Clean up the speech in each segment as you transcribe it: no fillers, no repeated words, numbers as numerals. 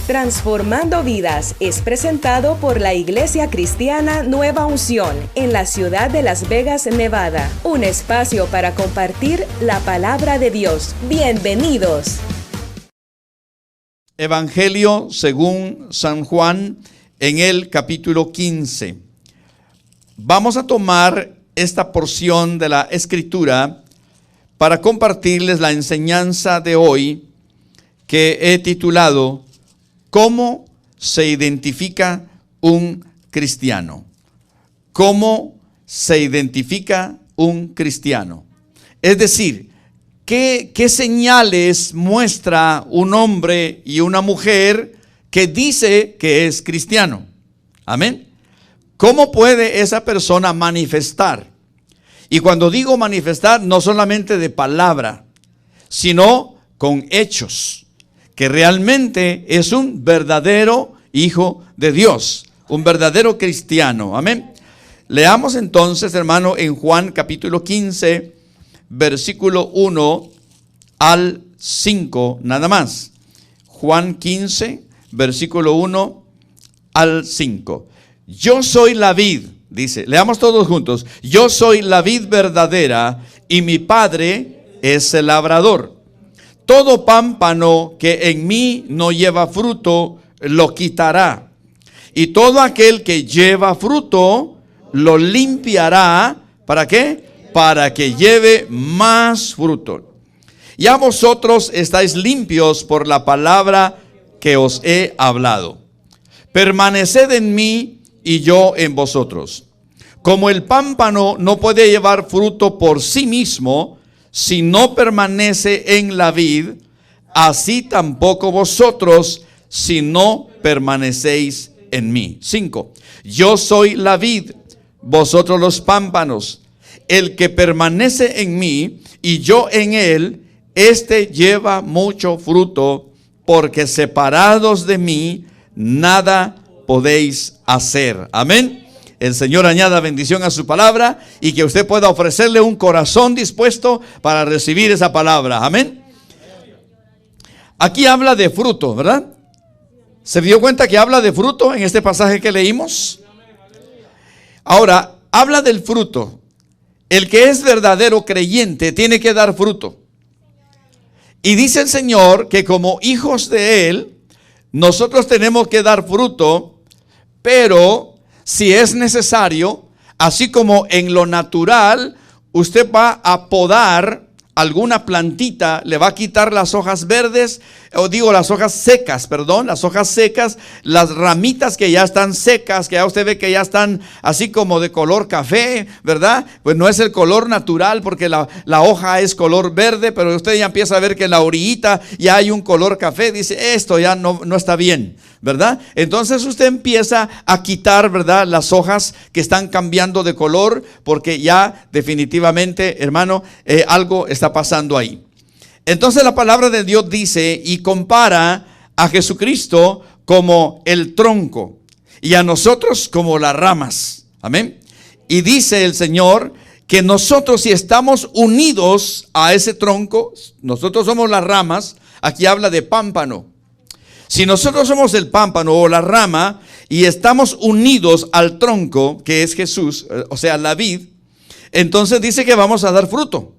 Transformando Vidas es presentado por la Iglesia Cristiana Nueva Unción en la ciudad de Las Vegas, Nevada. Un espacio para compartir la palabra de Dios. Bienvenidos. Evangelio según San Juan en el capítulo 15. Vamos a tomar esta porción de la Escritura para compartirles la enseñanza de hoy que he titulado ¿Cómo se identifica un cristiano? ¿Cómo se identifica un cristiano? Es decir, ¿qué señales muestra un hombre y una mujer que dice que es cristiano? Amén. ¿Cómo puede esa persona manifestar? Y cuando digo manifestar, no solamente de palabra, sino con hechos, que realmente es un verdadero hijo de Dios, un verdadero cristiano. Amén. Leamos entonces, hermano, en Juan capítulo 15, versículo 1 al 5, nada más. Juan 15, versículo 1 al 5. Yo soy la vid, dice, leamos todos juntos. Yo soy la vid verdadera y mi Padre es el labrador. Todo pámpano que en mí no lleva fruto, lo quitará. Y todo aquel que lleva fruto, lo limpiará. ¿Para qué? Para que lleve más fruto. Ya vosotros estáis limpios por la palabra que os he hablado. Permaneced en mí y yo en vosotros. Como el pámpano no puede llevar fruto por sí mismo, si no permanece en la vid, así tampoco vosotros, si no permanecéis en mí. 5. Yo soy la vid, vosotros los pámpanos. El que permanece en mí y yo en él, este lleva mucho fruto, porque separados de mí, nada podéis hacer. Amén. El Señor añada bendición a su palabra y que usted pueda ofrecerle un corazón dispuesto para recibir esa palabra. Amén. Aquí habla de fruto, ¿verdad? ¿Se dio cuenta que habla de fruto en este pasaje que leímos? Ahora, habla del fruto. El que es verdadero creyente tiene que dar fruto. Y dice el Señor que como hijos de Él, nosotros tenemos que dar fruto, pero si es necesario, así como en lo natural, usted va a podar alguna plantita, le va a quitar las hojas verdes, las hojas secas, las hojas secas, las ramitas que ya están secas, que ya usted ve que ya están así como de color café, ¿verdad? Pues no es el color natural porque la hoja es color verde, pero usted ya empieza a ver que en la orillita ya hay un color café, dice esto ya no está bien, ¿verdad? Entonces usted empieza a quitar, ¿verdad?, las hojas que están cambiando de color porque ya definitivamente, hermano, algo está pasando ahí. Entonces la palabra de Dios dice y compara a Jesucristo como el tronco y a nosotros como las ramas. Amén. Y dice el Señor que nosotros, si estamos unidos a ese tronco, nosotros somos las ramas. Aquí habla de pámpano. Si nosotros somos el pámpano o la rama y estamos unidos al tronco que es Jesús, o sea la vid, entonces dice que vamos a dar fruto.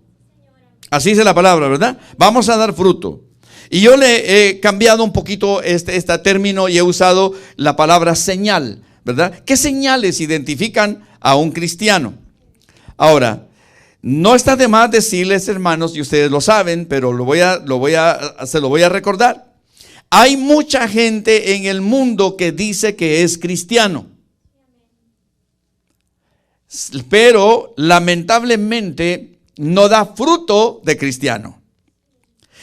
Así dice la palabra, ¿verdad? Vamos a dar fruto. Y yo le he cambiado un poquito este término y he usado la palabra señal, ¿verdad? ¿Qué señales identifican a un cristiano? Ahora, no está de más decirles, hermanos, y ustedes lo saben, pero se lo voy a recordar. Hay mucha gente en el mundo que dice que es cristiano, pero lamentablemente no da fruto de cristiano.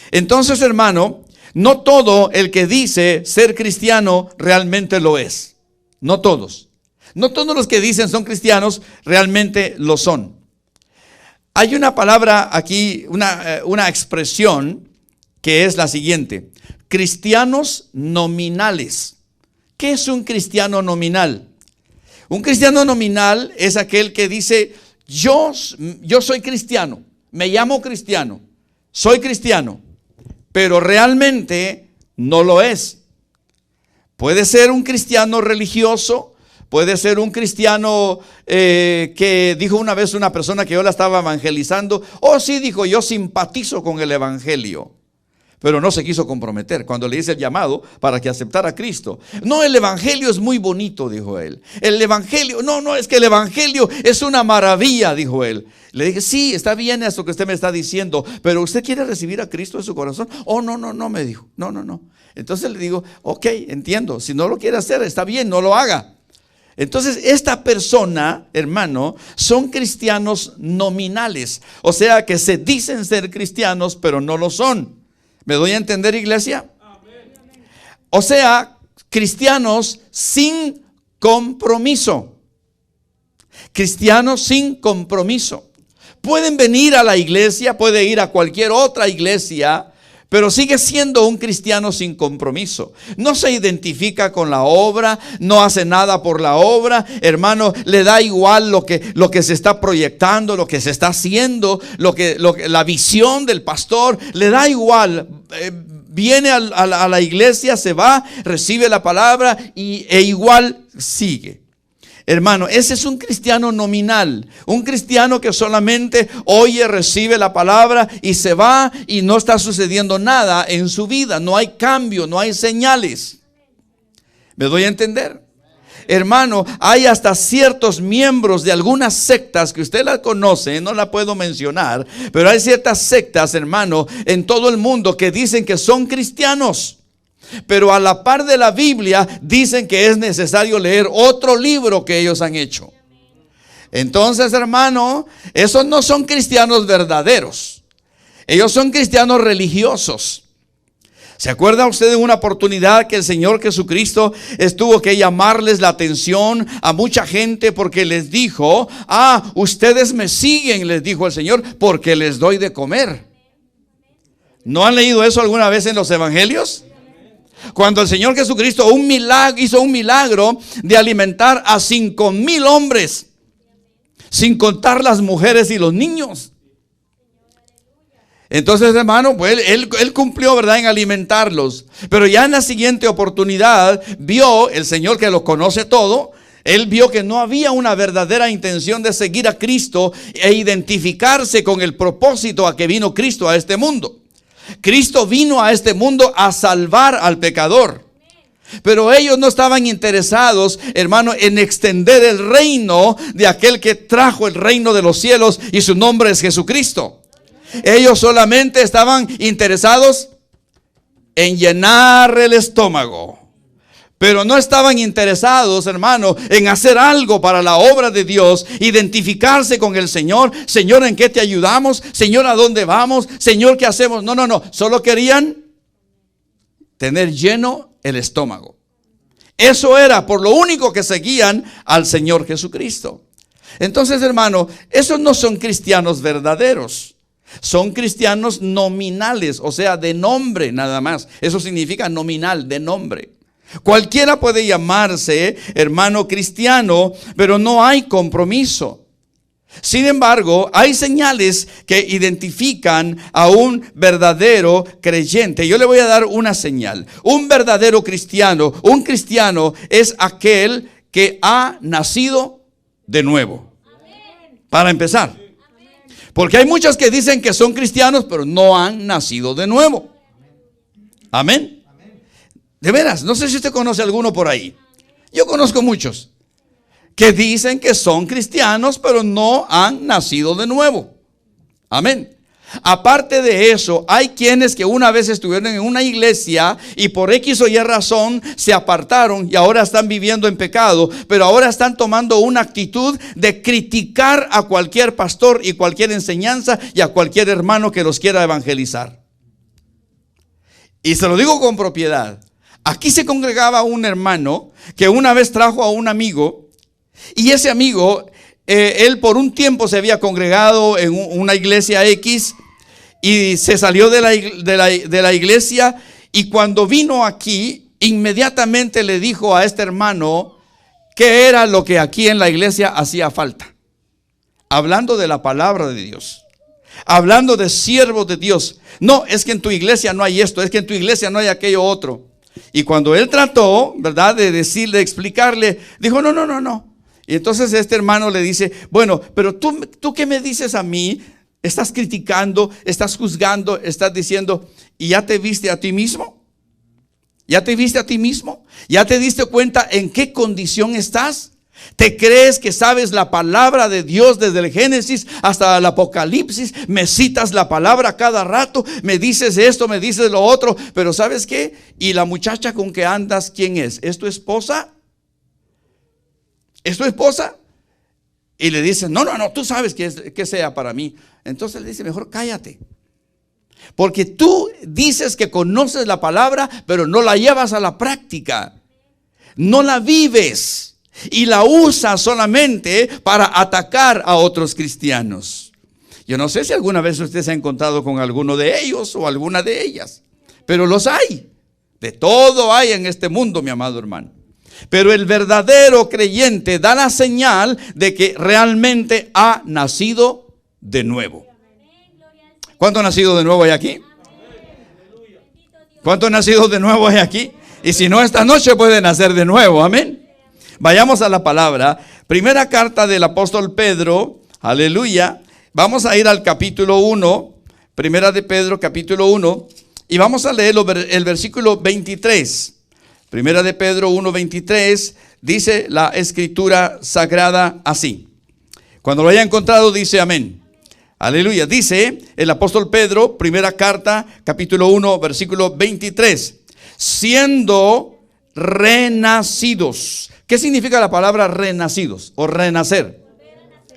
Entonces, hermano, no todo el que dice ser cristiano realmente lo es. No todos. No todos los que dicen son cristianos realmente lo son. Hay una palabra aquí, una expresión que es la siguiente: cristianos nominales. ¿Qué es un cristiano nominal? Un cristiano nominal es aquel que dice: yo soy cristiano, me llamo cristiano, soy cristiano, pero realmente no lo es. Puede ser un cristiano religioso, puede ser un cristiano que dijo una vez una persona que yo la estaba evangelizando, sí, dijo, yo simpatizo con el evangelio. Pero no se quiso comprometer cuando le hice el llamado para que aceptara a Cristo. No, el evangelio es muy bonito, dijo él. El evangelio, no, es que el evangelio es una maravilla, dijo él. Le dije, sí, está bien eso que usted me está diciendo, pero ¿usted quiere recibir a Cristo en su corazón? No, me dijo, no. Entonces le digo, ok, entiendo, si no lo quiere hacer, está bien, no lo haga. Entonces esta persona, hermano, son cristianos nominales, o sea que se dicen ser cristianos, pero no lo son. ¿Me doy a entender, iglesia? O sea, cristianos sin compromiso. Cristianos sin compromiso. Pueden venir a la iglesia, puede ir a cualquier otra iglesia, pero sigue siendo un cristiano sin compromiso. No se identifica con la obra, no hace nada por la obra. Hermano, le da igual lo que se está proyectando, lo que se está haciendo, la visión del pastor, le da igual. Viene a la iglesia, se va, recibe la palabra e igual sigue. Hermano, ese es un cristiano nominal, un cristiano que solamente oye, recibe la palabra y se va y no está sucediendo nada en su vida. No hay cambio, no hay señales. ¿Me doy a entender? Hermano, hay hasta ciertos miembros de algunas sectas que usted la conoce, no la puedo mencionar, pero hay ciertas sectas, hermano, en todo el mundo que dicen que son cristianos. Pero a la par de la Biblia dicen que es necesario leer otro libro que ellos han hecho. Entonces, hermano, esos no son cristianos verdaderos. Ellos son cristianos religiosos. ¿Se acuerda usted de una oportunidad que el Señor Jesucristo tuvo que llamarles la atención a mucha gente porque les dijo, ustedes me siguen, les dijo el Señor, porque les doy de comer? ¿No han leído eso alguna vez en los evangelios? Cuando el Señor Jesucristo hizo un milagro de alimentar a 5,000 hombres, sin contar las mujeres y los niños. Entonces, hermano, pues él cumplió, ¿verdad?, en alimentarlos. Pero ya en la siguiente oportunidad vio el Señor, que lo conoce todo, él vio que no había una verdadera intención de seguir a Cristo e identificarse con el propósito a que vino Cristo a este mundo. Cristo vino a este mundo a salvar al pecador. Pero ellos no estaban interesados, hermano, en extender el reino de aquel que trajo el reino de los cielos y su nombre es Jesucristo. Ellos solamente estaban interesados en llenar el estómago. Pero no estaban interesados, hermano, en hacer algo para la obra de Dios, identificarse con el Señor. Señor, ¿en qué te ayudamos? Señor, ¿a dónde vamos? Señor, ¿qué hacemos? No. Solo querían tener lleno el estómago. Eso era por lo único que seguían al Señor Jesucristo. Entonces, hermano, esos no son cristianos verdaderos. Son cristianos nominales, o sea, de nombre nada más. Eso significa nominal, de nombre. Cualquiera puede llamarse hermano cristiano, pero no hay compromiso. Sin embargo, hay señales que identifican a un verdadero creyente. Yo le voy a dar una señal. Un verdadero cristiano, un cristiano es aquel que ha nacido de nuevo. Para empezar. Porque hay muchos que dicen que son cristianos, pero no han nacido de nuevo. Amén. De veras, no sé si usted conoce alguno por ahí. Yo conozco muchos que dicen que son cristianos, pero no han nacido de nuevo. Amén. Aparte de eso, hay quienes que una vez estuvieron en una iglesia y por X o Y razón se apartaron y ahora están viviendo en pecado, pero ahora están tomando una actitud de criticar a cualquier pastor y cualquier enseñanza y a cualquier hermano que los quiera evangelizar. Y se lo digo con propiedad. Aquí se congregaba un hermano que una vez trajo a un amigo y ese amigo, él por un tiempo se había congregado en una iglesia X y se salió de la iglesia y cuando vino aquí inmediatamente le dijo a este hermano qué era lo que aquí en la iglesia hacía falta. Hablando de la palabra de Dios. Hablando de siervos de Dios. No, es que en tu iglesia no hay esto, es que en tu iglesia no hay aquello otro. Y cuando él trató, ¿verdad?, de decirle, de explicarle, dijo, no. Y entonces este hermano le dice, bueno, pero tú ¿qué me dices a mí? Estás criticando, estás juzgando, estás diciendo, ¿y ya te viste a ti mismo? ¿Ya te viste a ti mismo? ¿Ya te diste cuenta en qué condición estás? ¿Te crees que sabes la palabra de Dios desde el Génesis hasta el Apocalipsis? Me citas la palabra cada rato, me dices esto, me dices lo otro, pero ¿sabes qué? ¿Y la muchacha con que andas, quién es? ¿Es tu esposa? ¿Es tu esposa? Y le dice, no, tú sabes que sea para mí. Entonces le dice, mejor cállate. Porque tú dices que conoces la palabra, pero no la llevas a la práctica. No la vives. Y la usas solamente para atacar a otros cristianos. Yo no sé si alguna vez usted se ha encontrado con alguno de ellos o alguna de ellas. Pero los hay. De todo hay en este mundo, mi amado hermano. Pero el verdadero creyente da la señal de que realmente ha nacido de nuevo. ¿Cuánto ha nacido de nuevo hay aquí? ¿Cuánto ha nacido de nuevo hay aquí? Y si no, esta noche puede nacer de nuevo. Amén. Vayamos a la palabra. Primera carta del apóstol Pedro. Aleluya. Vamos a ir al capítulo 1. Primera de Pedro, capítulo 1. Y vamos a leer el versículo 23. Primera de Pedro 1:23, dice la escritura sagrada así. Cuando lo haya encontrado, dice amén. Aleluya. Dice el apóstol Pedro, primera carta, capítulo 1, versículo 23. Siendo renacidos. ¿Qué significa la palabra renacidos o renacer?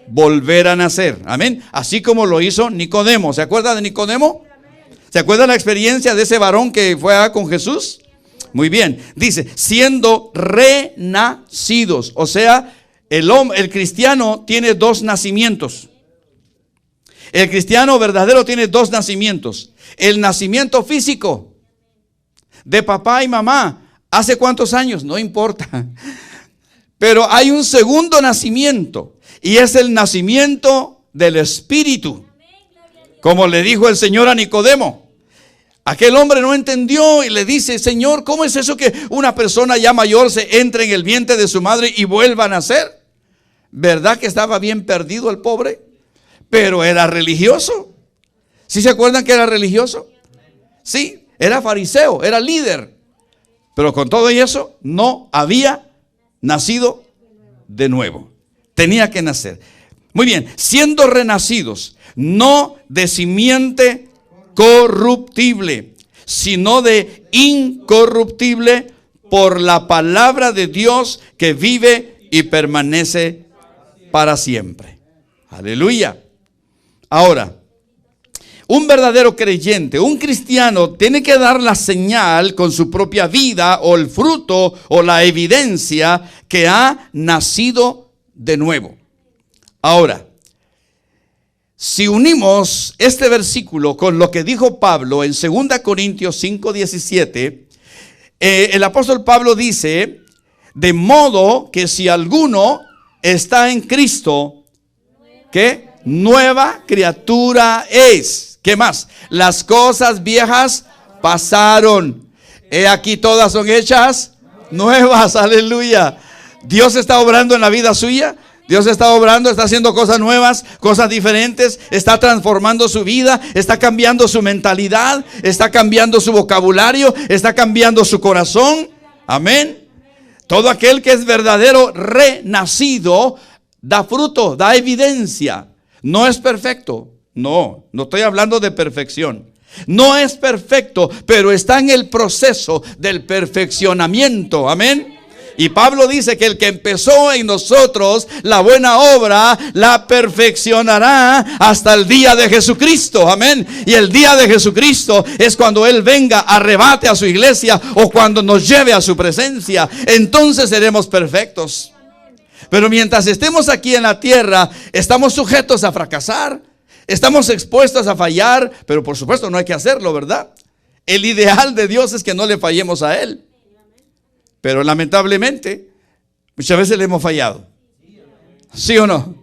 Volver a nacer. Amén. Así como lo hizo Nicodemo. ¿Se acuerda de Nicodemo? ¿Se acuerda la experiencia de ese varón que fue con Jesús? Muy bien, dice, siendo renacidos, o sea, el cristiano tiene dos nacimientos. El cristiano verdadero tiene dos nacimientos. El nacimiento físico de papá y mamá. ¿Hace cuántos años? No importa. Pero hay un segundo nacimiento y es el nacimiento del Espíritu. Como le dijo el Señor a Nicodemo. Aquel hombre no entendió y le dice, Señor, ¿cómo es eso que una persona ya mayor se entre en el vientre de su madre y vuelva a nacer? ¿Verdad que estaba bien perdido el pobre? Pero era religioso. ¿Sí se acuerdan que era religioso? Sí, era fariseo, era líder. Pero con todo eso no había nacido de nuevo. Tenía que nacer. Muy bien, siendo renacidos, no de simiente corruptible, sino de incorruptible por la palabra de Dios que vive y permanece para siempre. Aleluya. Ahora, un verdadero creyente, un cristiano, tiene que dar la señal con su propia vida o el fruto o la evidencia que ha nacido de nuevo. Ahora, si unimos este versículo con lo que dijo Pablo en 2 Corintios 5:17, el apóstol Pablo dice, de modo que si alguno está en Cristo, ¿qué? Nueva criatura es. ¿Qué más? Las cosas viejas pasaron. He aquí todas son hechas nuevas. Aleluya. Dios está obrando en la vida suya. Dios está obrando, está haciendo cosas nuevas, cosas diferentes, está transformando su vida, está cambiando su mentalidad, está cambiando su vocabulario, está cambiando su corazón. Amén. Todo aquel que es verdadero renacido da fruto, da evidencia. No es perfecto. No estoy hablando de perfección. No es perfecto, pero está en el proceso del perfeccionamiento. Amén. Y Pablo dice que el que empezó en nosotros la buena obra la perfeccionará hasta el día de Jesucristo. Amén. Y el día de Jesucristo es cuando Él venga, arrebate a su iglesia o cuando nos lleve a su presencia. Entonces seremos perfectos. Pero mientras estemos aquí en la tierra, estamos sujetos a fracasar. Estamos expuestos a fallar, pero por supuesto no hay que hacerlo, ¿verdad? El ideal de Dios es que no le fallemos a Él. Pero lamentablemente, muchas veces le hemos fallado. ¿Sí o no?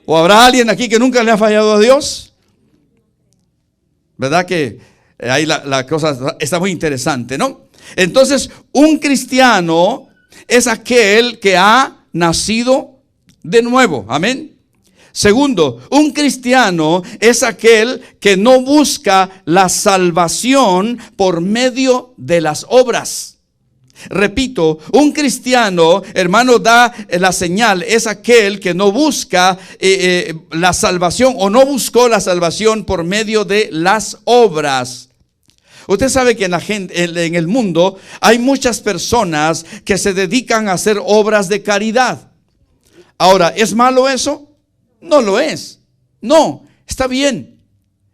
¿O habrá alguien aquí que nunca le ha fallado a Dios? ¿Verdad que ahí la cosa está muy interesante, ¿no? Entonces, un cristiano es aquel que ha nacido de nuevo. Amén. Segundo, un cristiano es aquel que no busca la salvación por medio de las obras. Repito, un cristiano, hermano, da la señal, es aquel que no busca la salvación o no buscó la salvación por medio de las obras. Usted sabe que en el mundo hay muchas personas que se dedican a hacer obras de caridad. Ahora, ¿es malo eso? No lo es. No, está bien.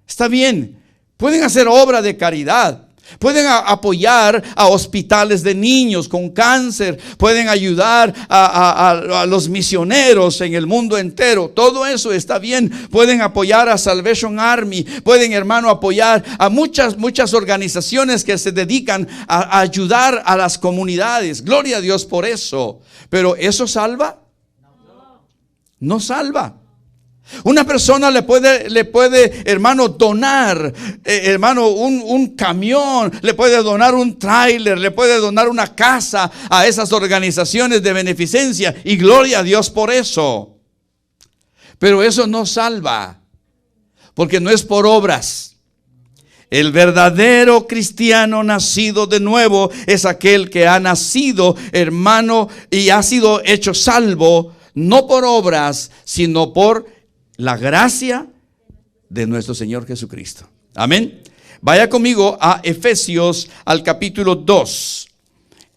Está bien. Pueden hacer obra de caridad. Pueden apoyar a hospitales de niños con cáncer. Pueden ayudar a los misioneros en el mundo entero. Todo eso está bien. Pueden apoyar a Salvation Army. Pueden, hermano, apoyar a muchas organizaciones que se dedican a ayudar a las comunidades. Gloria a Dios por eso. Pero ¿eso salva? No salva. Una persona le puede, hermano, donar, hermano, un camión, le puede donar un tráiler, le puede donar una casa a esas organizaciones de beneficencia, y gloria a Dios por eso. Pero eso no salva, porque no es por obras. El verdadero cristiano nacido de nuevo es aquel que ha nacido, hermano, y ha sido hecho salvo, no por obras, sino por la gracia de nuestro Señor Jesucristo. Amén. Vaya conmigo a Efesios, al capítulo 2.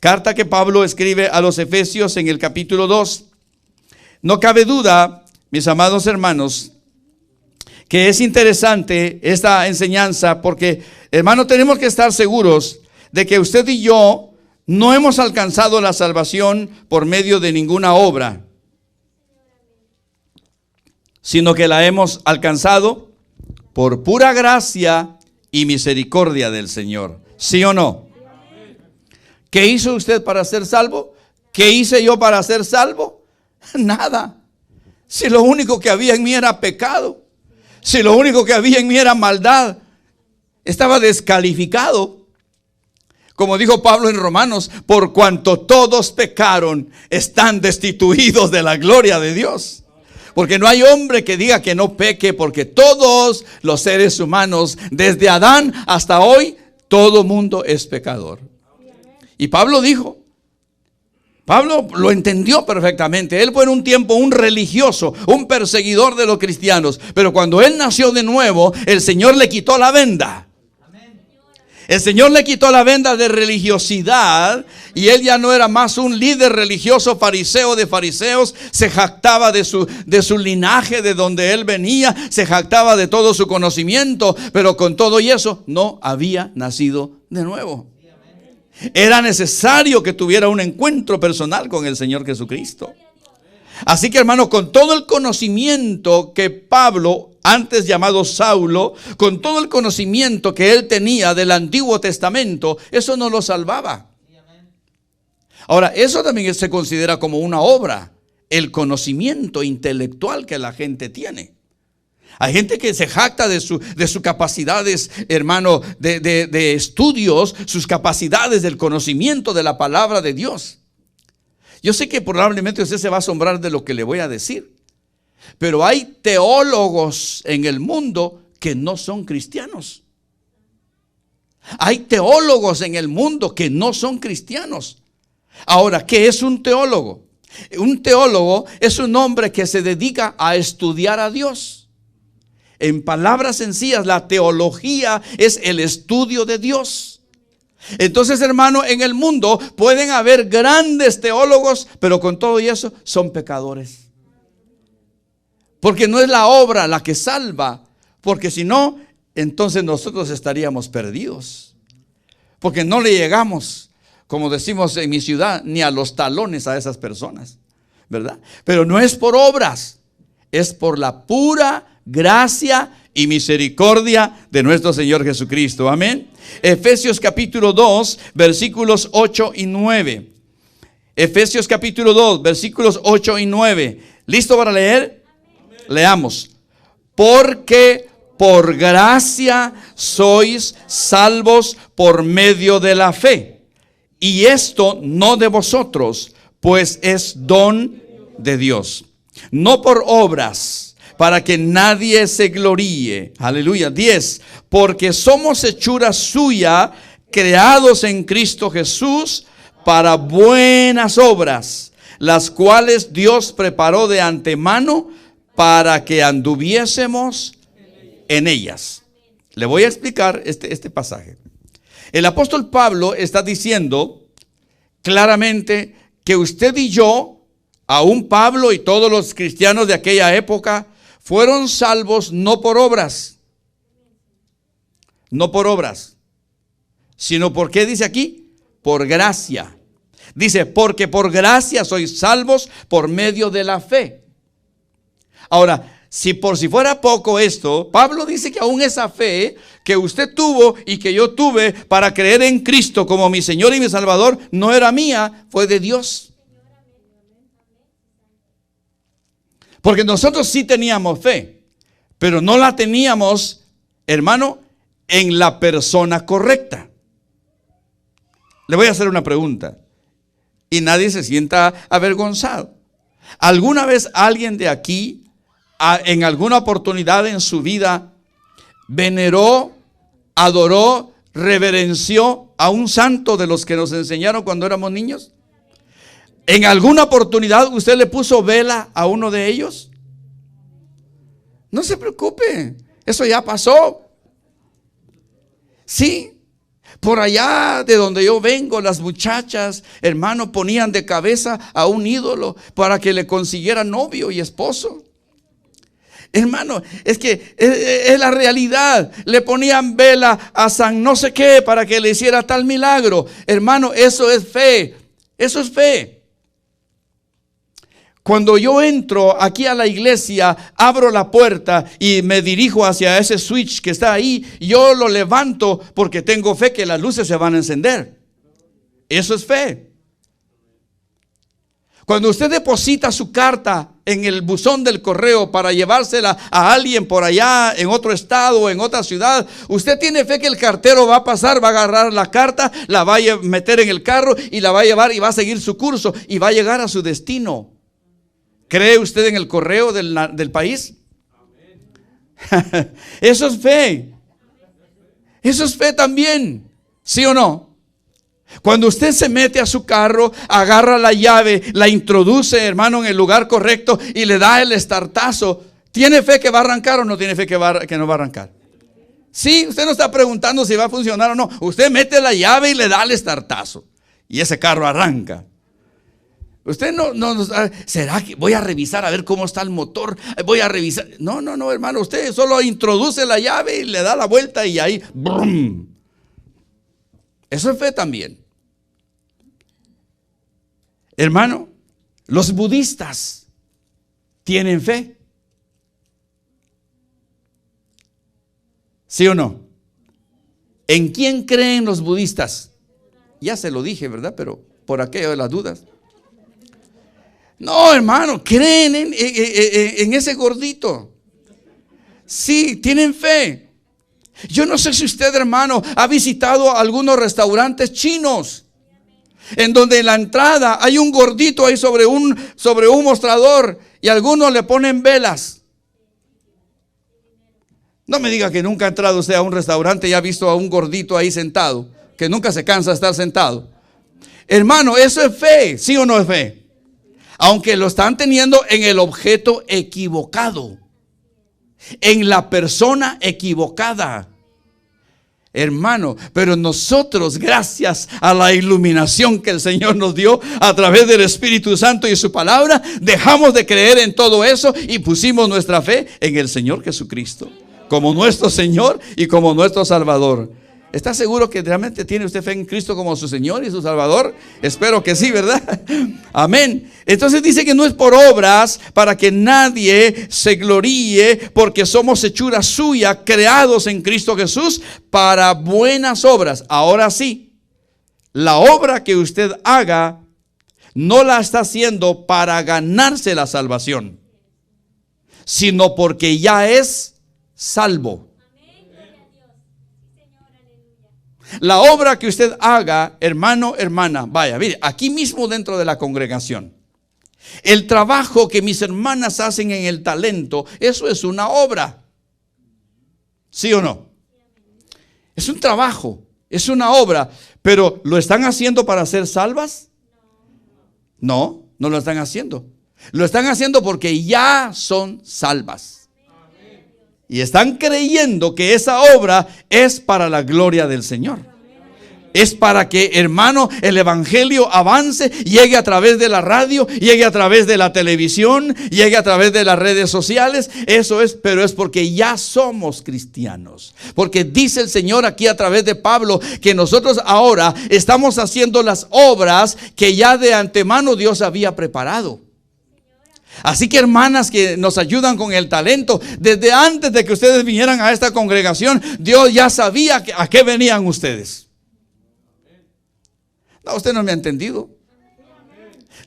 Carta que Pablo escribe a los Efesios en el capítulo 2. No cabe duda, mis amados hermanos, que es interesante esta enseñanza porque, hermano, tenemos que estar seguros de que usted y yo no hemos alcanzado la salvación por medio de ninguna obra, sino que la hemos alcanzado por pura gracia y misericordia del Señor. ¿Sí o no? ¿Qué hizo usted para ser salvo? ¿Qué hice yo para ser salvo? Nada. Si lo único que había en mí era pecado, si lo único que había en mí era maldad, estaba descalificado. Como dijo Pablo en Romanos, por cuanto todos pecaron, están destituidos de la gloria de Dios. Porque no hay hombre que diga que no peque, porque todos los seres humanos, desde Adán hasta hoy, todo mundo es pecador. Y Pablo dijo, Pablo lo entendió perfectamente. Él fue en un tiempo un religioso, un perseguidor de los cristianos. Pero cuando él nació de nuevo, el Señor le quitó la venda. El Señor le quitó la venda de religiosidad y él ya no era más un líder religioso fariseo de fariseos. Se jactaba de su linaje, de donde él venía, se jactaba de todo su conocimiento, pero con todo y eso no había nacido de nuevo. Era necesario que tuviera un encuentro personal con el Señor Jesucristo. Así que, hermano, con todo el conocimiento que Pablo, antes llamado Saulo, con todo el conocimiento que él tenía del Antiguo Testamento, eso no lo salvaba. Ahora, eso también se considera como una obra, el conocimiento intelectual que la gente tiene. Hay gente que se jacta de sus capacidades, hermano, de estudios, sus capacidades del conocimiento de la palabra de Dios. Yo sé que probablemente usted se va a asombrar de lo que le voy a decir, pero hay teólogos en el mundo que no son cristianos. Hay teólogos en el mundo que no son cristianos. Ahora, ¿qué es un teólogo? Un teólogo es un hombre que se dedica a estudiar a Dios. En palabras sencillas, la teología es el estudio de Dios. Entonces, hermano, en el mundo pueden haber grandes teólogos, pero con todo y eso son pecadores. Porque no es la obra la que salva, porque si no, entonces nosotros estaríamos perdidos. Porque no le llegamos, como decimos en mi ciudad, ni a los talones a esas personas, ¿verdad? Pero no es por obras, es por la pura gracia y misericordia de nuestro Señor Jesucristo. Amén. Efesios capítulo 2, versículos 8 y 9. Efesios capítulo 2, versículos 8 y 9. ¿Listo para leer? Amén. Leamos. Porque por gracia sois salvos por medio de la fe. Y esto no de vosotros, pues es don de Dios. No por obras, para que nadie se gloríe. Aleluya. 10. Porque somos hechura suya, creados en Cristo Jesús para buenas obras, las cuales Dios preparó de antemano para que anduviésemos en ellas. Le voy a explicar este pasaje. El apóstol Pablo está diciendo claramente que usted y yo, aún Pablo y todos los cristianos de aquella época, fueron salvos no por obras. No por obras. Sino, ¿por qué dice aquí? Por gracia. Dice, porque por gracia sois salvos por medio de la fe. Ahora, si fuera poco esto, Pablo dice que aún esa fe que usted tuvo y que yo tuve para creer en Cristo como mi Señor y mi Salvador, no era mía, fue de Dios. Porque nosotros sí teníamos fe, pero no la teníamos, hermano, en la persona correcta. Le voy a hacer una pregunta y nadie se sienta avergonzado. ¿Alguna vez alguien de aquí, en alguna oportunidad en su vida, veneró, adoró, reverenció a un santo de los que nos enseñaron cuando éramos niños? ¿En alguna oportunidad usted le puso vela a uno de ellos? No se preocupe, eso ya pasó. Sí, por allá de donde yo vengo, las muchachas, hermano, ponían de cabeza a un ídolo para que le consiguiera novio y esposo. Hermano, es que es la realidad. Le ponían vela a San no sé qué para que le hiciera tal milagro. Hermano, eso es fe. Eso es fe. Cuando yo entro aquí a la iglesia, abro la puerta y me dirijo hacia ese switch que está ahí, yo lo levanto porque tengo fe que las luces se van a encender. Eso es fe. Cuando usted deposita su carta en el buzón del correo para llevársela a alguien por allá en otro estado o en otra ciudad, usted tiene fe que el cartero va a pasar, va a agarrar la carta, la va a meter en el carro y la va a llevar y va a seguir su curso y va a llegar a su destino. ¿Cree usted en el correo del país? Eso es fe. Eso es fe también. ¿Sí o no? Cuando usted se mete a su carro, agarra la llave, la introduce, hermano, en el lugar correcto y le da el estartazo, ¿tiene fe que va a arrancar o no tiene fe que no va a arrancar? Sí, usted no está preguntando si va a funcionar o no. Usted mete la llave y le da el estartazo y ese carro arranca. Usted no, ¿será que voy a revisar a ver cómo está el motor? Voy a revisar. No, hermano, usted solo introduce la llave y le da la vuelta y ahí, ¡brum! Eso es fe también. Hermano, los budistas tienen fe. ¿Sí o no? ¿En quién creen los budistas? Ya se lo dije, ¿verdad? Pero por aquello de las dudas. No, hermano, creen en ese gordito. Sí, tienen fe. Yo no sé si usted, hermano, ha visitado algunos restaurantes chinos en donde en la entrada hay un gordito ahí sobre un mostrador y algunos le ponen velas. No me diga que nunca ha entrado usted a un restaurante y ha visto a un gordito ahí sentado, que nunca se cansa de estar sentado. Hermano, eso es fe, ¿sí o no es fe? Aunque lo están teniendo en el objeto equivocado, en la persona equivocada. Hermano, pero nosotros, gracias a la iluminación que el Señor nos dio a través del Espíritu Santo y su palabra, dejamos de creer en todo eso y pusimos nuestra fe en el Señor Jesucristo como nuestro Señor y como nuestro Salvador. ¿Está seguro que realmente tiene usted fe en Cristo como su Señor y su Salvador? Espero que sí, ¿verdad? Amén. Entonces dice que no es por obras para que nadie se gloríe, porque somos hechura suya, creados en Cristo Jesús para buenas obras. Ahora sí, la obra que usted haga no la está haciendo para ganarse la salvación, sino porque ya es salvo. La obra que usted haga, hermano, hermana, vaya, mire, aquí mismo dentro de la congregación. El trabajo que mis hermanas hacen en el talento, eso es una obra. ¿Sí o no? Es un trabajo, es una obra, pero ¿lo están haciendo para ser salvas? No, no lo están haciendo. Lo están haciendo porque ya son salvas. Y están creyendo que esa obra es para la gloria del Señor. Es para que, hermano, el evangelio avance, llegue a través de la radio, llegue a través de la televisión, llegue a través de las redes sociales. Eso es, pero es porque ya somos cristianos. Porque dice el Señor aquí a través de Pablo que nosotros ahora estamos haciendo las obras que ya de antemano Dios había preparado. Así que, hermanas que nos ayudan con el talento, desde antes de que ustedes vinieran a esta congregación, Dios ya sabía a qué venían ustedes. No, usted no me ha entendido.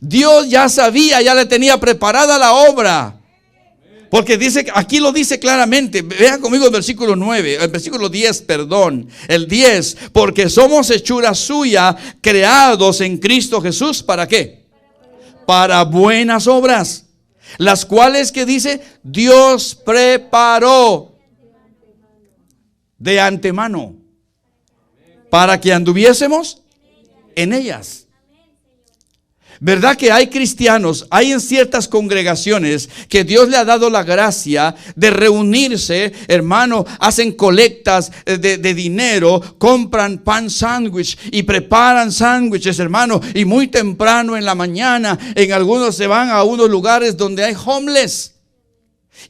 Dios ya sabía, ya le tenía preparada la obra. Porque dice, aquí lo dice claramente. Vean conmigo el versículo 9, el versículo 10, perdón. El 10, porque somos hechura suya, creados en Cristo Jesús. ¿Para qué? Para buenas obras. Las cuales, que dice, Dios preparó de antemano para que anduviésemos en ellas. ¿Verdad que hay cristianos, hay en ciertas congregaciones que Dios le ha dado la gracia de reunirse, hermano, hacen colectas de dinero, compran pan sándwich y preparan sándwiches, hermano, y muy temprano en la mañana, en algunos se van a unos lugares donde hay homeless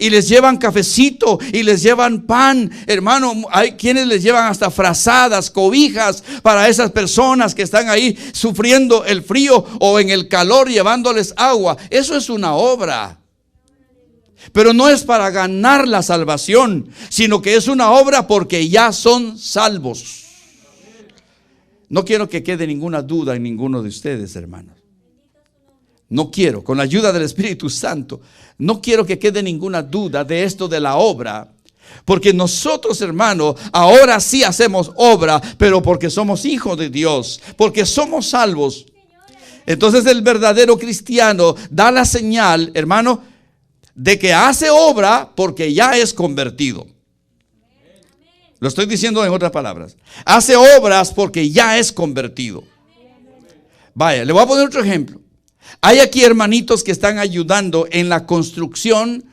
y les llevan cafecito y les llevan pan, hermano. Hay quienes les llevan hasta frazadas, cobijas para esas personas que están ahí sufriendo el frío o en el calor, llevándoles agua. Eso es una obra, pero no es para ganar la salvación, sino que es una obra porque ya son salvos. No quiero que quede ninguna duda en ninguno de ustedes, hermanos. No quiero, con la ayuda del Espíritu Santo, no quiero que quede ninguna duda de esto de la obra. Porque nosotros, hermano, ahora sí hacemos obra, pero porque somos hijos de Dios, porque somos salvos. Entonces el verdadero cristiano da la señal, hermano, de que hace obra porque ya es convertido. Lo estoy diciendo en otras palabras. Hace obras porque ya es convertido. Vaya, le voy a poner otro ejemplo. Hay aquí hermanitos que están ayudando en la construcción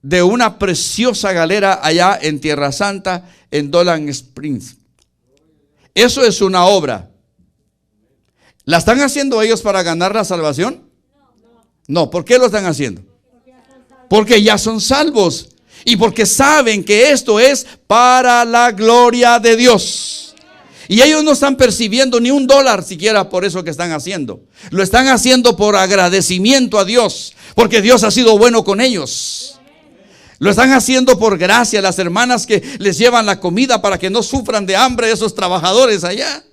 de una preciosa galera allá en Tierra Santa, en Dolan Springs. Eso es una obra. ¿La están haciendo ellos para ganar la salvación? No. ¿Por qué lo están haciendo? Porque ya son salvos y porque saben que esto es para la gloria de Dios. Y ellos no están percibiendo ni $1 siquiera por eso que están haciendo. Lo están haciendo por agradecimiento a Dios, porque Dios ha sido bueno con ellos. Lo están haciendo por gracia. Las hermanas que les llevan la comida para que no sufran de hambre esos trabajadores allá.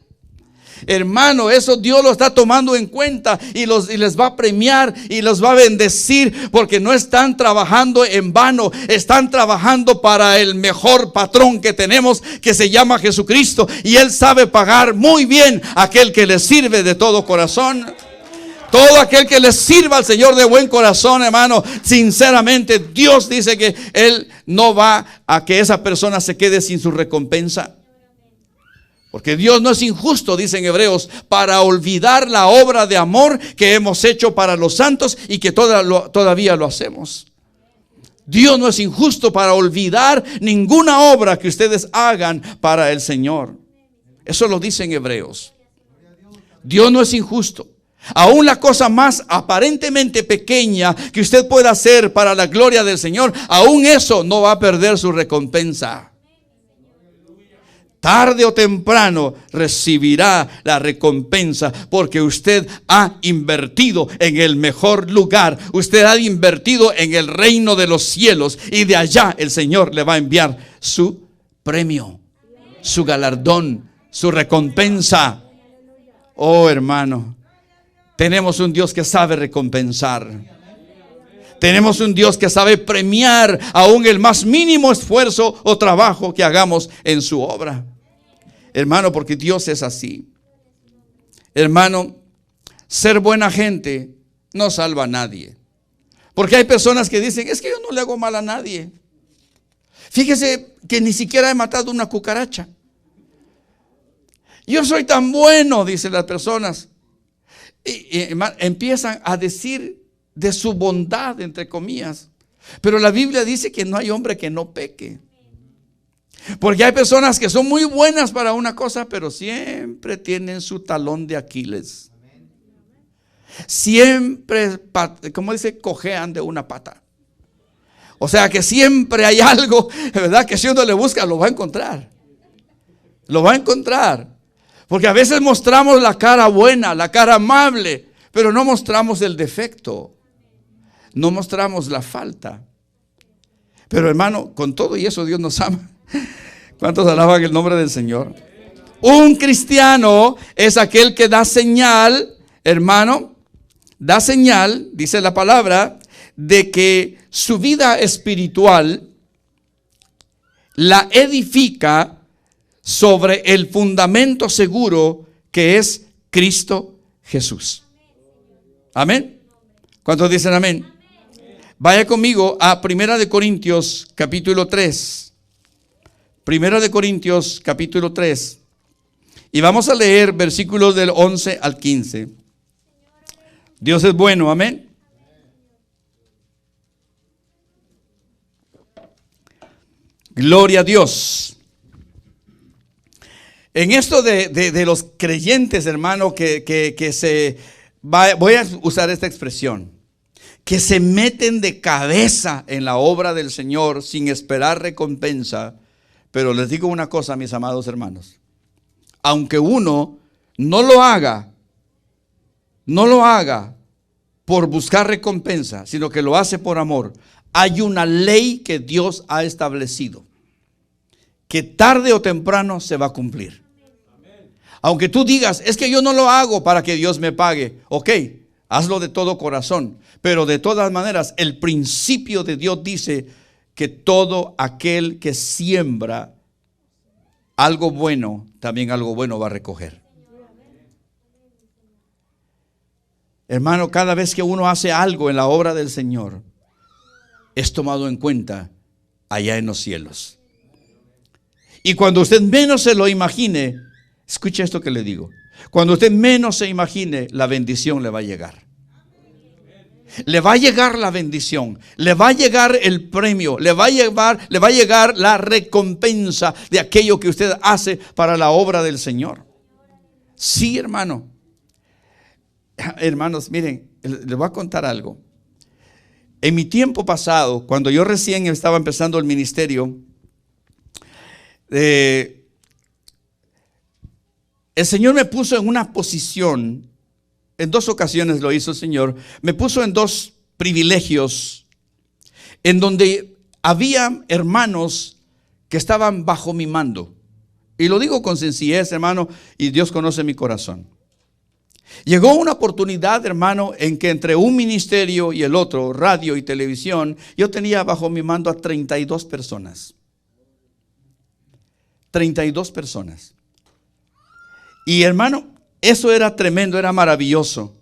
Hermano, eso Dios lo está tomando en cuenta y les va a premiar y los va a bendecir, porque no están trabajando en vano, están trabajando para el mejor patrón que tenemos, que se llama Jesucristo, y Él sabe pagar muy bien a aquel que le sirve de todo corazón. Todo aquel que le sirva al Señor de buen corazón, hermano, sinceramente Dios dice que Él no va a que esa persona se quede sin su recompensa. Porque Dios no es injusto, dicen Hebreos, para olvidar la obra de amor que hemos hecho para los santos y que todavía lo hacemos. Dios no es injusto para olvidar ninguna obra que ustedes hagan para el Señor. Eso lo dicen Hebreos. Dios no es injusto. Aún la cosa más aparentemente pequeña que usted pueda hacer para la gloria del Señor, aún eso no va a perder su recompensa. Tarde o temprano recibirá la recompensa, porque usted ha invertido en el mejor lugar. Usted ha invertido en el reino de los cielos, y de allá el Señor le va a enviar su premio, su galardón, su recompensa. Oh, hermano, tenemos un Dios que sabe recompensar. Tenemos un Dios que sabe premiar aún el más mínimo esfuerzo o trabajo que hagamos en su obra. Hermano, porque Dios es así. Hermano, ser buena gente no salva a nadie. Porque hay personas que dicen, es que yo no le hago mal a nadie. Fíjese que ni siquiera he matado una cucaracha. Yo soy tan bueno, dicen las personas. Y empiezan a decir de su bondad, entre comillas. Pero la Biblia dice que no hay hombre que no peque. Porque hay personas que son muy buenas para una cosa, pero siempre tienen su talón de Aquiles. Siempre, como dice, cojean de una pata. O sea que siempre hay algo, ¿verdad? Que si uno le busca, lo va a encontrar. Lo va a encontrar. Porque a veces mostramos la cara buena, la cara amable, pero no mostramos el defecto. No mostramos la falta. Pero hermano, con todo y eso Dios nos ama. ¿Cuántos alaban el nombre del Señor? Un cristiano es aquel que da señal, hermano, da señal, dice la palabra, de que su vida espiritual la edifica sobre el fundamento seguro que es Cristo Jesús. Amén. ¿Cuántos dicen amén? Vaya conmigo a 1 de Corintios capítulo 3. 1 de Corintios capítulo 3. Y vamos a leer versículos del 11 al 15. Dios es bueno, amén. Gloria a Dios. En esto de los creyentes, hermano, voy a usar esta expresión, que se meten de cabeza en la obra del Señor sin esperar recompensa. Pero les digo una cosa, mis amados hermanos, aunque uno no lo haga por buscar recompensa, sino que lo hace por amor, hay una ley que Dios ha establecido, que tarde o temprano se va a cumplir. Aunque tú digas, es que yo no lo hago para que Dios me pague. Ok, hazlo de todo corazón. Pero de todas maneras, el principio de Dios dice que todo aquel que siembra algo bueno, también algo bueno va a recoger. Hermano, cada vez que uno hace algo en la obra del Señor, es tomado en cuenta allá en los cielos. Y cuando usted menos se lo imagine, escuche esto que le digo, cuando usted menos se imagine, la bendición le va a llegar. Le va a llegar la bendición, le va a llegar el premio, le va a llegar la recompensa de aquello que usted hace para la obra del Señor. Sí, hermano. Hermanos, miren, les voy a contar algo. En mi tiempo pasado, cuando yo recién estaba empezando el ministerio, el Señor me puso en una posición. En 2 ocasiones lo hizo el Señor. Me puso en 2 privilegios en donde había hermanos que estaban bajo mi mando. Y lo digo con sencillez, hermano, y Dios conoce mi corazón. Llegó una oportunidad, hermano, en que entre un ministerio y el otro, radio y televisión, yo tenía bajo mi mando a 32 personas. 32 personas. Y hermano, eso era tremendo, era maravilloso.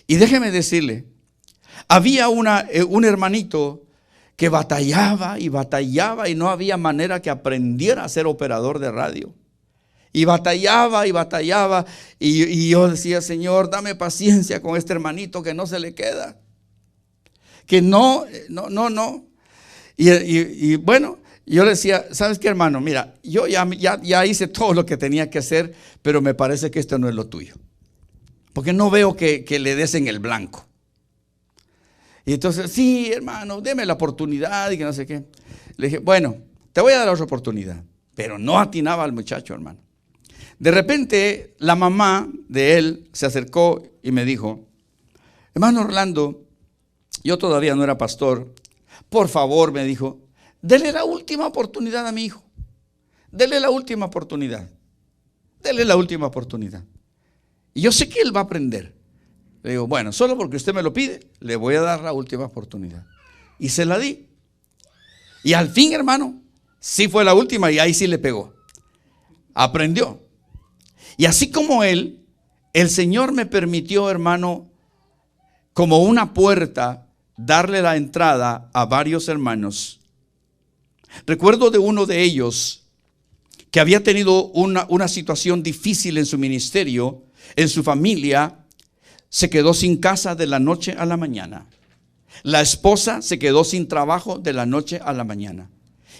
Y déjeme decirle, había un hermanito que batallaba y no había manera que aprendiera a ser operador de radio. Y batallaba y yo decía, Señor, dame paciencia con este hermanito que no se le queda. Que no. Y bueno, yo le decía, ¿sabes qué, hermano? Mira, yo ya hice todo lo que tenía que hacer, pero me parece que esto no es lo tuyo. Porque no veo que le des en el blanco. Y entonces, sí, hermano, deme la oportunidad y que no sé qué. Le dije, bueno, te voy a dar otra oportunidad. Pero no atinaba al muchacho, hermano. De repente, la mamá de él se acercó y me dijo, hermano Orlando, yo todavía no era pastor. Por favor, me dijo, dele la última oportunidad a mi hijo. Dele la última oportunidad. Dele la última oportunidad. Y yo sé que él va a aprender. Le digo, bueno, solo porque usted me lo pide, le voy a dar la última oportunidad. Y se la di. Y al fin, hermano, sí fue la última y ahí sí le pegó. aprendió. Y así como él, el Señor me permitió, hermano, como una puerta, darle la entrada a varios hermanos. Recuerdo de uno de ellos que había tenido una situación difícil en su ministerio, en su familia. Se quedó sin casa de la noche a la mañana. La esposa se quedó sin trabajo de la noche a la mañana.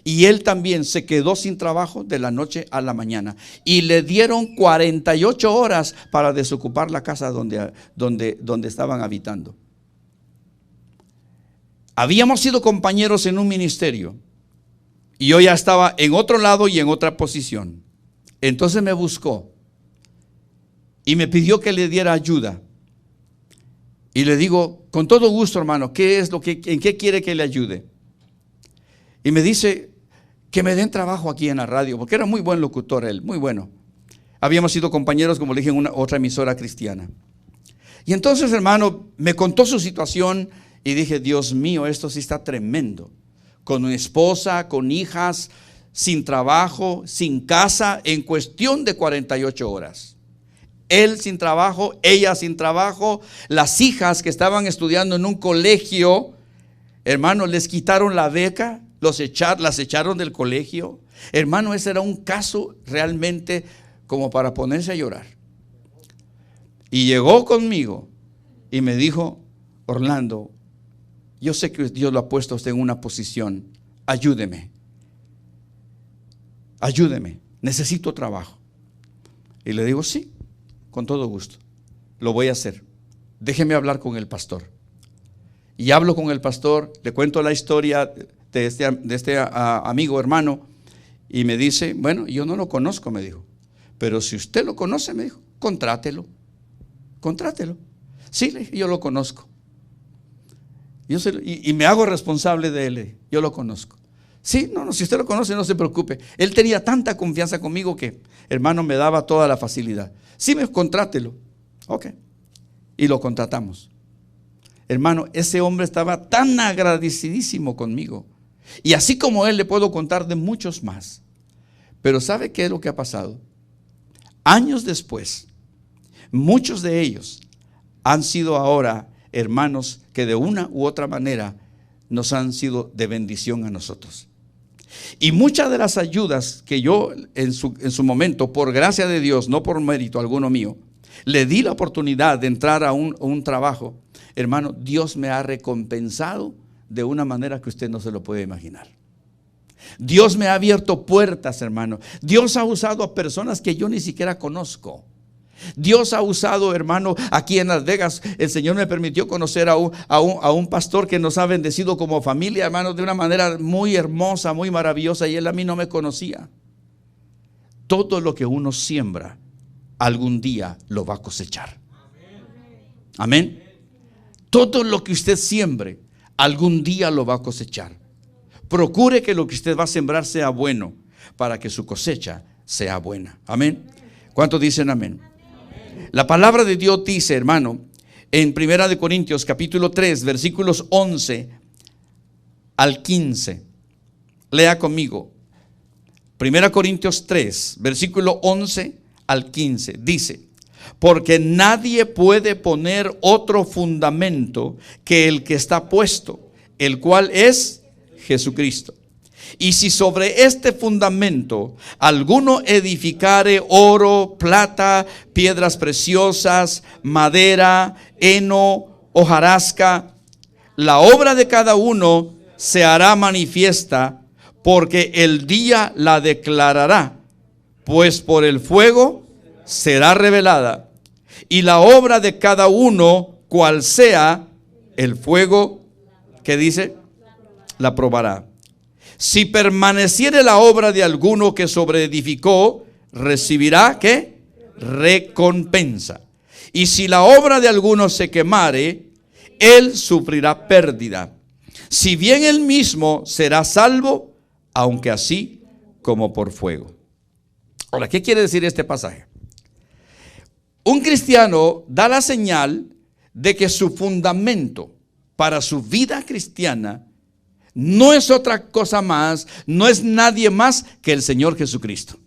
Y él también se quedó sin trabajo de la noche a la mañana. Y le dieron 48 horas para desocupar la casa donde estaban habitando. Habíamos sido compañeros en un ministerio. Y yo ya estaba en otro lado y en otra posición. Entonces me buscó. Y me pidió que le diera ayuda. Y le digo, con todo gusto, hermano, ¿en qué quiere que le ayude? Y me dice que me den trabajo aquí en la radio, porque era muy buen locutor él, muy bueno. Habíamos sido compañeros, como le dije, en otra emisora cristiana. Y entonces, hermano, me contó su situación y dije, Dios mío, esto sí está tremendo. Con una esposa, con hijas, sin trabajo, sin casa, en cuestión de 48 horas. Él sin trabajo, ella sin trabajo, las hijas que estaban estudiando en un colegio, hermano, les quitaron la beca, las echaron del colegio. Hermano, ese era un caso realmente como para ponerse a llorar. Y llegó conmigo y me dijo, Orlando, yo sé que Dios lo ha puesto a usted en una posición, ayúdeme, necesito trabajo. Y le digo, sí. Con todo gusto, lo voy a hacer. Déjeme hablar con el pastor. Y hablo con el pastor, le cuento la historia de este amigo, hermano, y me dice, bueno, yo no lo conozco, me dijo, pero si usted lo conoce, me dijo, contrátelo. Sí, yo lo conozco. Y me hago responsable de él, yo lo conozco. Sí, no, si usted lo conoce, no se preocupe. Él tenía tanta confianza conmigo que, hermano, me daba toda la facilidad. Sí, contrátelo. Ok. Y lo contratamos. Hermano, ese hombre estaba tan agradecidísimo conmigo. Y así como él, le puedo contar de muchos más. Pero ¿sabe qué es lo que ha pasado? Años después, muchos de ellos han sido ahora hermanos que de una u otra manera nos han sido de bendición a nosotros. Y muchas de las ayudas que yo en su momento, por gracia de Dios, no por mérito alguno mío, le di la oportunidad de entrar a un trabajo, hermano, Dios me ha recompensado de una manera que usted no se lo puede imaginar. Dios me ha abierto puertas, hermano. Dios ha usado a personas que yo ni siquiera conozco. Dios ha usado, hermano, aquí en Las Vegas, el Señor me permitió conocer a un pastor que nos ha bendecido como familia, hermano, de una manera muy hermosa, muy maravillosa, y él a mí no me conocía. Todo lo que uno siembra, algún día lo va a cosechar. Amén. Todo lo que usted siembre, algún día lo va a cosechar. Procure que lo que usted va a sembrar sea bueno, para que su cosecha sea buena. Amén. ¿Cuántos dicen amén? La palabra de Dios dice, hermano, en 1 Corintios capítulo 3, versículos 11 al 15. Lea conmigo. 1 Corintios 3, versículo 11 al 15. Dice, porque nadie puede poner otro fundamento que el que está puesto, el cual es Jesucristo. Y si sobre este fundamento alguno edificare oro, plata, piedras preciosas, madera, heno, hojarasca, la obra de cada uno se hará manifiesta, porque el día la declarará, pues por el fuego será revelada. Y la obra de cada uno, cual sea, el fuego, ¿qué dice? La probará. Si permaneciere la obra de alguno que sobreedificó, recibirá ¿qué? Recompensa. Y si la obra de alguno se quemare, él sufrirá pérdida. Si bien él mismo será salvo, aunque así como por fuego. Ahora, ¿qué quiere decir este pasaje? Un cristiano da la señal de que su fundamento para su vida cristiana no es otra cosa más, no es nadie más que el Señor Jesucristo.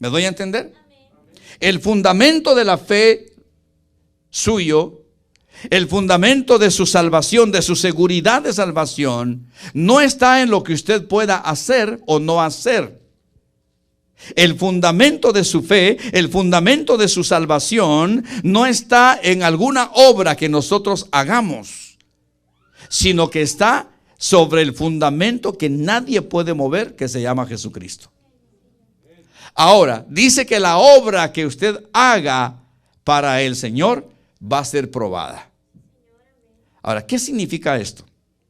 ¿Me doy a entender? El fundamento de la fe suyo, el fundamento de su salvación, de su seguridad de salvación, no está en lo que usted pueda hacer o no hacer. El fundamento de su fe, el fundamento de su salvación, no está en alguna obra que nosotros hagamos, sino que está sobre el fundamento que nadie puede mover, que se llama Jesucristo. Ahora, dice que la obra que usted haga para el Señor va a ser probada. Ahora, ¿qué significa esto?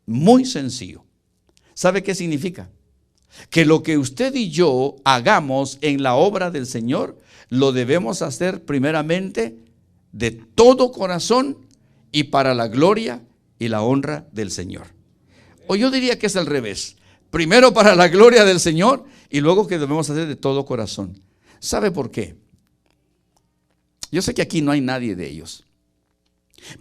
Muy sencillo. ¿Sabe qué significa? Que lo que usted y yo hagamos en la obra del Señor, lo debemos hacer primeramente de todo corazón y para la gloria y la honra del Señor. O yo diría que es al revés. Primero para la gloria del Señor y luego que debemos hacer de todo corazón. ¿Sabe por qué? Yo sé que aquí no hay nadie de ellos,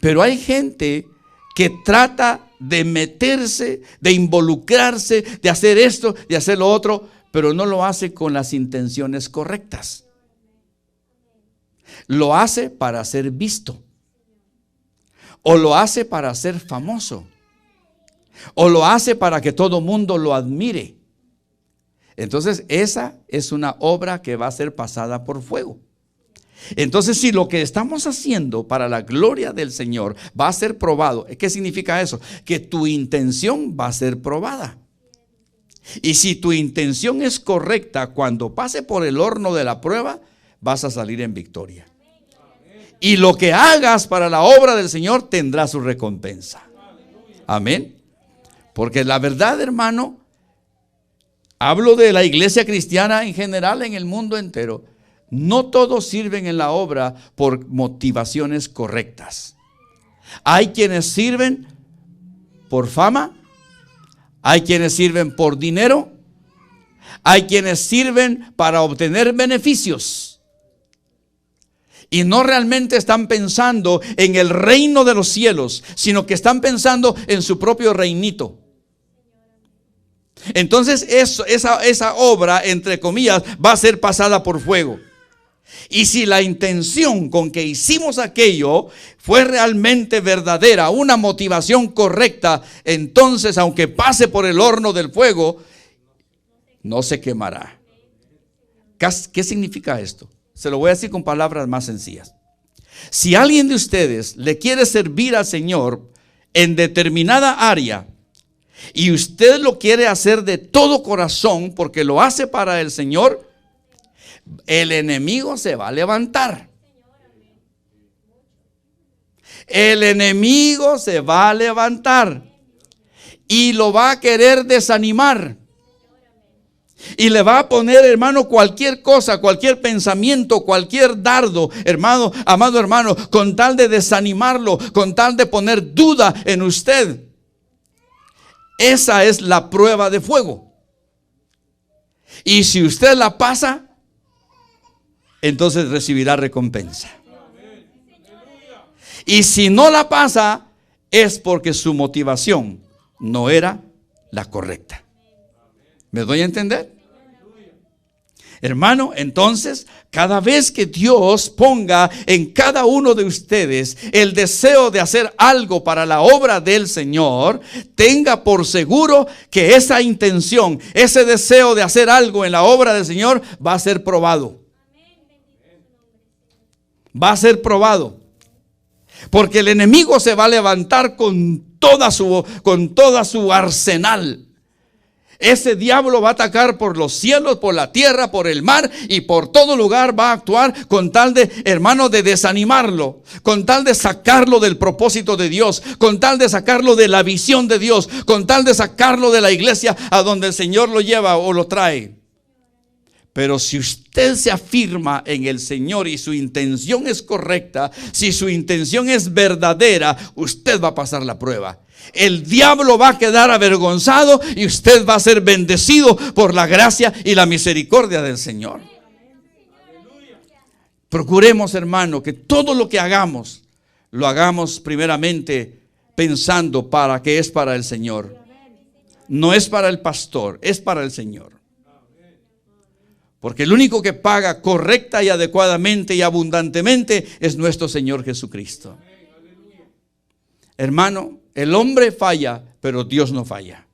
pero hay gente que trata de meterse, de involucrarse, de hacer esto, de hacer lo otro, pero no lo hace con las intenciones correctas. Lo hace para ser visto, o lo hace para ser famoso, o lo hace para que todo mundo lo admire. Entonces esa es una obra que va a ser pasada por fuego. Entonces, si lo que estamos haciendo para la gloria del Señor va a ser probado, ¿qué significa eso? Que tu intención va a ser probada. Y si tu intención es correcta, cuando pase por el horno de la prueba, vas a salir en victoria. Y lo que hagas para la obra del Señor tendrá su recompensa. Amén. Porque la verdad, hermano, hablo de la iglesia cristiana en general en el mundo entero. No todos sirven en la obra por motivaciones correctas. Hay quienes sirven por fama, hay quienes sirven por dinero, hay quienes sirven para obtener beneficios. Y no realmente están pensando en el reino de los cielos, sino que están pensando en su propio reinito. Entonces esa obra, entre comillas, va a ser pasada por fuego. Y si la intención con que hicimos aquello fue realmente verdadera, una motivación correcta, entonces aunque pase por el horno del fuego, no se quemará. ¿Qué significa esto? Se lo voy a decir con palabras más sencillas. Si alguien de ustedes le quiere servir al Señor en determinada área y usted lo quiere hacer de todo corazón porque lo hace para el Señor, el enemigo se va a levantar. El enemigo se va a levantar y lo va a querer desanimar. Y le va a poner, hermano, cualquier cosa, cualquier pensamiento, cualquier dardo, hermano, amado hermano, con tal de desanimarlo, con tal de poner duda en usted. Esa es la prueba de fuego. Y si usted la pasa, entonces recibirá recompensa. Y si no la pasa, es porque su motivación no era la correcta. ¿Me doy a entender? Hermano, entonces, cada vez que Dios ponga en cada uno de ustedes el deseo de hacer algo para la obra del Señor, tenga por seguro que esa intención, ese deseo de hacer algo en la obra del Señor va a ser probado. Va a ser probado. Porque el enemigo se va a levantar con toda su arsenal. Ese diablo va a atacar por los cielos, por la tierra, por el mar y por todo lugar va a actuar con tal de, hermano, de desanimarlo, con tal de sacarlo del propósito de Dios, con tal de sacarlo de la visión de Dios, con tal de sacarlo de la iglesia a donde el Señor lo lleva o lo trae. Pero si usted se afirma en el Señor y su intención es correcta, si su intención es verdadera, usted va a pasar la prueba. El diablo va a quedar avergonzado y usted va a ser bendecido por la gracia y la misericordia del Señor. Procuremos, hermano, que todo lo que hagamos, lo hagamos primeramente pensando para que es para el Señor. No es para el pastor, es para el Señor. Porque el único que paga correcta y adecuadamente y abundantemente es nuestro Señor Jesucristo. Hermano, el hombre falla, pero Dios no falla.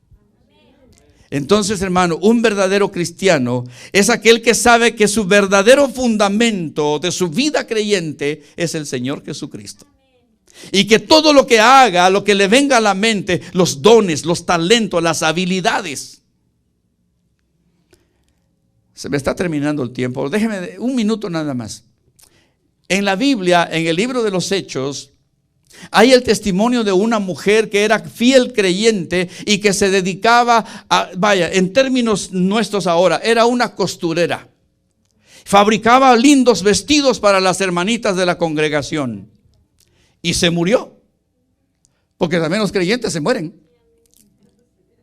Entonces, hermano, un verdadero cristiano es aquel que sabe que su verdadero fundamento de su vida creyente es el Señor Jesucristo. Y que todo lo que haga, lo que le venga a la mente, los dones, los talentos, las habilidades. Se me está terminando el tiempo. Déjeme un minuto nada más. En la Biblia, en el libro de los Hechos, hay el testimonio de una mujer que era fiel creyente y que se dedicaba a, en términos nuestros ahora, era una costurera. Fabricaba lindos vestidos para las hermanitas de la congregación. Y se murió. Porque también los creyentes se mueren.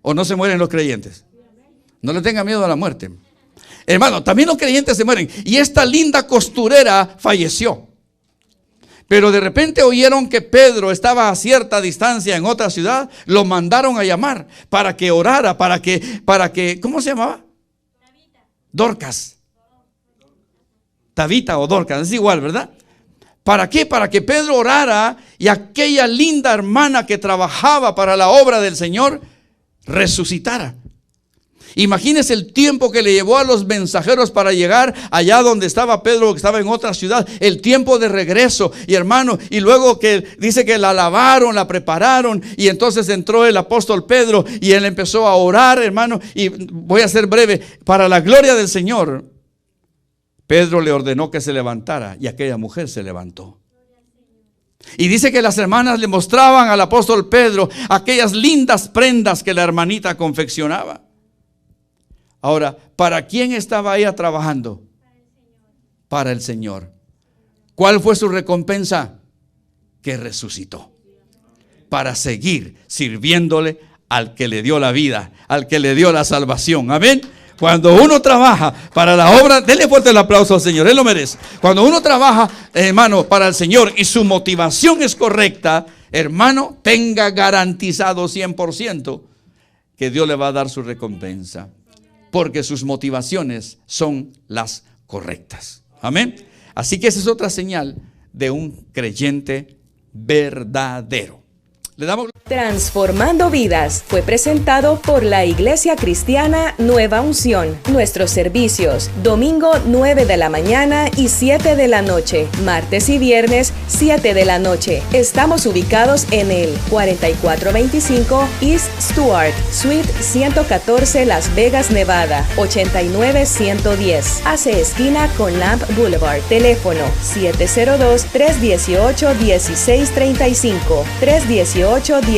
¿O no se mueren los creyentes? No le tenga miedo a la muerte. Hermano, también los creyentes se mueren. Y esta linda costurera falleció. Pero de repente oyeron que Pedro estaba a cierta distancia en otra ciudad. Lo mandaron a llamar para que orara, para que, ¿cómo se llamaba? Dorcas. Tabita o Dorcas, es igual, ¿verdad? ¿Para qué? Para que Pedro orara y aquella linda hermana que trabajaba para la obra del Señor resucitara. Imagínese el tiempo que le llevó a los mensajeros para llegar allá donde estaba Pedro, que estaba en otra ciudad, el tiempo de regreso, y hermano, y luego que dice que la lavaron, la prepararon, y entonces entró el apóstol Pedro y él empezó a orar, hermano, y voy a ser breve, para la gloria del Señor. Pedro le ordenó que se levantara y aquella mujer se levantó. Y dice que las hermanas le mostraban al apóstol Pedro aquellas lindas prendas que la hermanita confeccionaba. Ahora, ¿para quién estaba ella trabajando? Para el Señor. ¿Cuál fue su recompensa? Que resucitó. Para seguir sirviéndole al que le dio la vida, al que le dio la salvación. Amén. Cuando uno trabaja para la obra, denle fuerte el aplauso al Señor, Él lo merece. Cuando uno trabaja, hermano, para el Señor y su motivación es correcta, hermano, tenga garantizado 100% que Dios le va a dar su recompensa. Porque sus motivaciones son las correctas. Amén. Así que esa es otra señal de un creyente verdadero. Le damos... Transformando Vidas fue presentado por la Iglesia Cristiana Nueva Unción. Nuestros servicios, domingo 9 de la mañana y 7 de la noche, martes y viernes 7 de la noche. Estamos ubicados en el 4425 East Stuart, Suite 114, Las Vegas, Nevada, 89110. Hace esquina con Lamp Boulevard. Teléfono 702-318-1635. 318-1635.